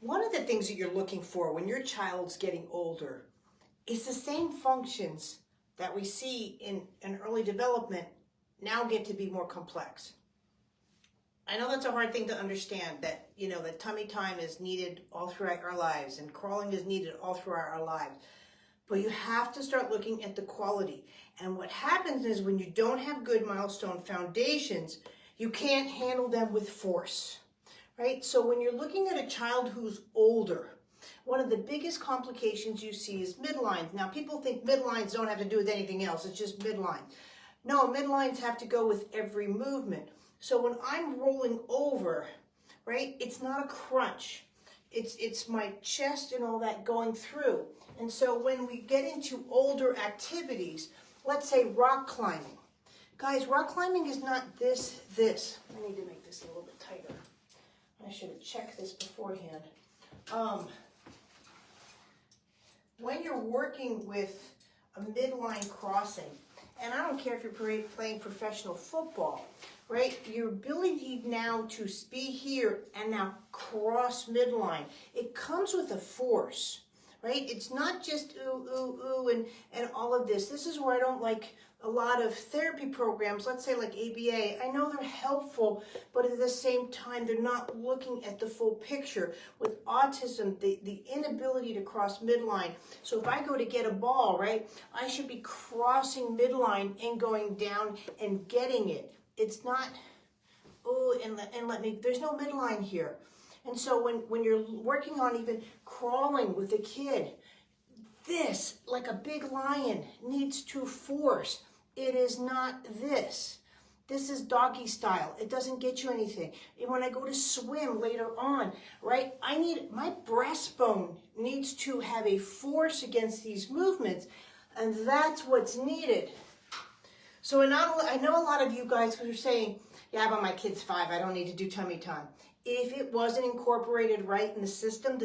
One of the things that you're looking for when your child's getting older is the same functions that we see in early development now get to be more complex. I know that's a hard thing to understand, that, that tummy time is needed all throughout our lives and crawling is needed all throughout our lives. But you have to start looking at the quality. And what happens is when you don't have good milestone foundations, you can't handle them with force, right? So when you're looking at a child who's older, one of the biggest complications you see is midlines. Now, people think midlines don't have to do with anything else. It's just midline. No, midlines have to go with every movement. So when I'm rolling over, right, it's not a crunch. It's my chest and all that going through. And so when we get into older activities, let's say rock climbing. Guys, rock climbing is not this. I need to make this a little bit tighter. I should have checked this beforehand. When you're working with a midline crossing, and I don't care if you're playing professional football, right? Your ability now to be here and now cross midline, it comes with a force, right? It's not just ooh, ooh, ooh, and all of this. This is where I don't like a lot of therapy programs, let's say like ABA. I know they're helpful, but at the same time, they're not looking at the full picture. With autism, the inability to cross midline. So if I go to get a ball, right, I should be crossing midline and going down and getting it. It's not, oh, and let me, there's no midline here. And so when you're working on even crawling with a kid, this, like a big lion, needs to force. It is not this. This is doggy style. It doesn't get you anything. And when I go to swim later on, right, my breastbone needs to have a force against these movements, and that's what's needed. So I know a lot of you guys are saying, yeah, but my kid's 5, I don't need to do tummy time. If it wasn't incorporated right in the system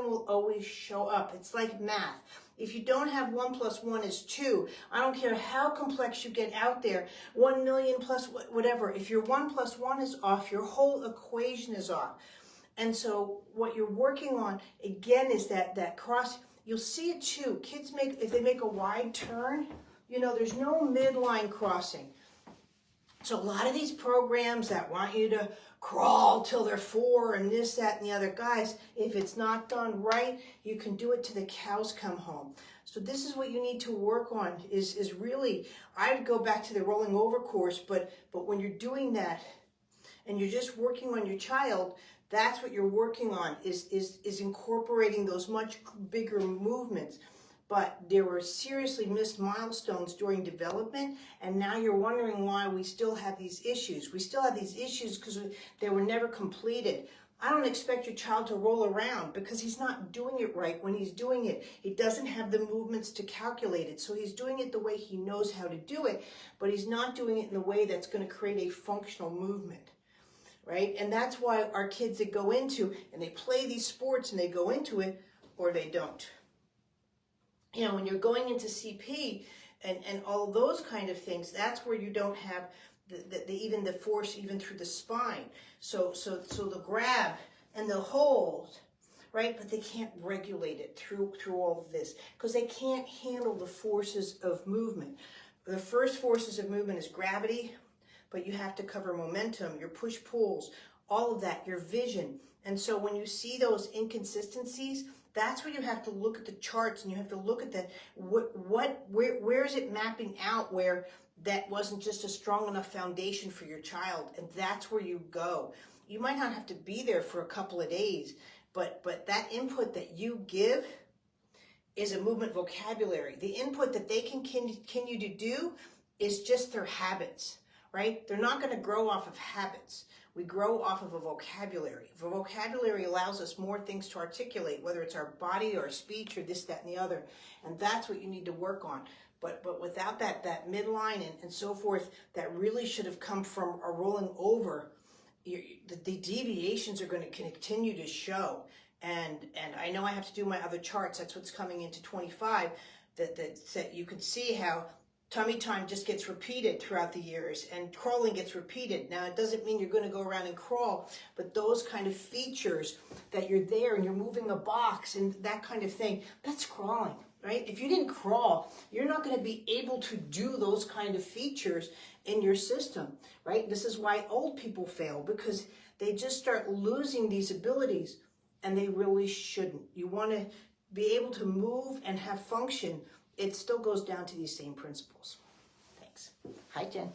will always show up. It's like math. If you don't have 1 + 1 is 2, I don't care how complex you get out there, 1 million plus whatever. If your 1 + 1 is off, your whole equation is off. And so what you're working on, again, is that cross. You'll see it too. Kids if they make a wide turn, there's no midline crossing. So a lot of these programs that want you to crawl till they're 4 and this, that, and the other, guys, if it's not done right, you can do it till the cows come home. So this is what you need to work on is really, I would go back to the rolling over course, but when you're doing that and you're just working on your child, that's what you're working on is incorporating those much bigger movements. But there were seriously missed milestones during development, and now you're wondering why we still have these issues. We still have these issues because they were never completed. I don't expect your child to roll around because he's not doing it right when he's doing it. He doesn't have the movements to calculate it. So he's doing it the way he knows how to do it, but he's not doing it in the way that's going to create a functional movement, right? And that's why our kids that go into, and they play these sports and they go into it, or they don't. When you're going into CP and all those kind of things, that's where you don't have even the force even through the spine. So the grab and the hold, right? But they can't regulate it through all of this because they can't handle the forces of movement. The first forces of movement is gravity, but you have to cover momentum, your push-pulls, all of that, your vision. And so when you see those inconsistencies, that's where you have to look at the charts and you have to look at that. Where is it mapping out where that wasn't just a strong enough foundation for your child? And that's where you go. You might not have to be there for a couple of days, but that input that you give is a movement vocabulary. The input that they can continue to do is just their habits, right? They're not going to grow off of habits. We grow off of a vocabulary. The vocabulary allows us more things to articulate, whether it's our body or speech or this, that, and the other. And that's what you need to work on. But without that midline and so forth, that really should have come from a rolling over, the deviations are going to continue to show. And I know I have to do my other charts. That's what's coming into 25, that you can see how tummy time just gets repeated throughout the years, and crawling gets repeated. Now, it doesn't mean you're going to go around and crawl, but those kind of features that you're there and you're moving a box and that kind of thing, that's crawling, right? If you didn't crawl, you're not going to be able to do those kind of features in your system, right? This is why old people fail, because they just start losing these abilities, and they really shouldn't. You want to be able to move and have function. It still goes down to these same principles. Thanks. Hi, Jen.